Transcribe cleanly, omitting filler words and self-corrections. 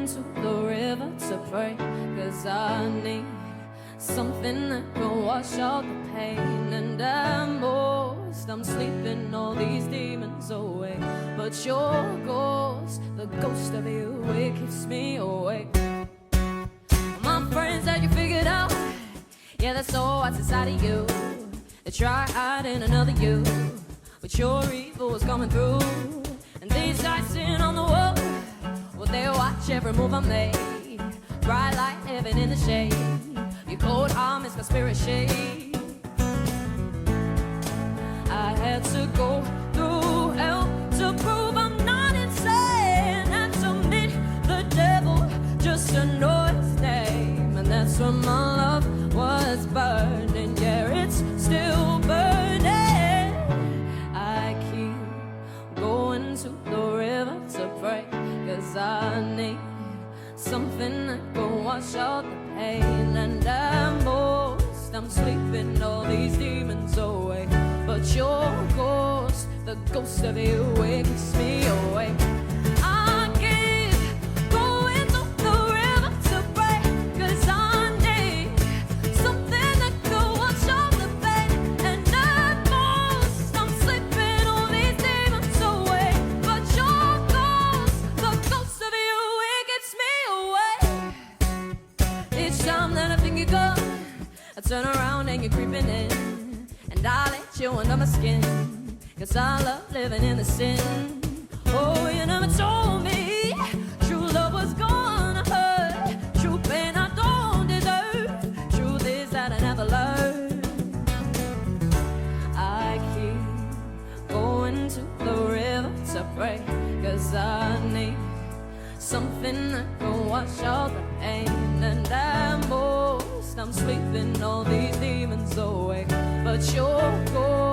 going to the river to pray, 'cause I need something that can wash out the pain. And at most I'm sleeping all these demons away, but your ghost, the ghost of you, it keeps me awake. My friends that you figured out, yeah, that's all what's inside of you. They try hiding another you, but your evil was coming through. And these guys sitting on the wall, well, they watch every move I make. Bright light living in the shade, your cold arm is conspiracy. I had to go through hell to prove I'm not insane, and to meet the devil just to know his name. And that's when my love was burning, yeah, it's still burning. I keep going to the river to pray, 'cause I need something that can wash out the pain. And at most I'm sleeping all these demons away, but your ghost, the ghost of you, it keeps me awake. I keep going to the river to pray, 'cause I need something that can wash out the pain. And at most I'm sleeping all these demons away, but your ghost, the ghost of you, it gets me away. Each time that I think you're gone, I turn around and you're creeping in, and I let you under my skin, 'cause I love living in the sin. Oh, you never told me true love was gonna hurt, true pain I don't deserve, truth is that I never learned. I keep going to the river to pray, 'cause I need something that can wash out the pain. And at most I'm sleeping all these demons away, but your ghost,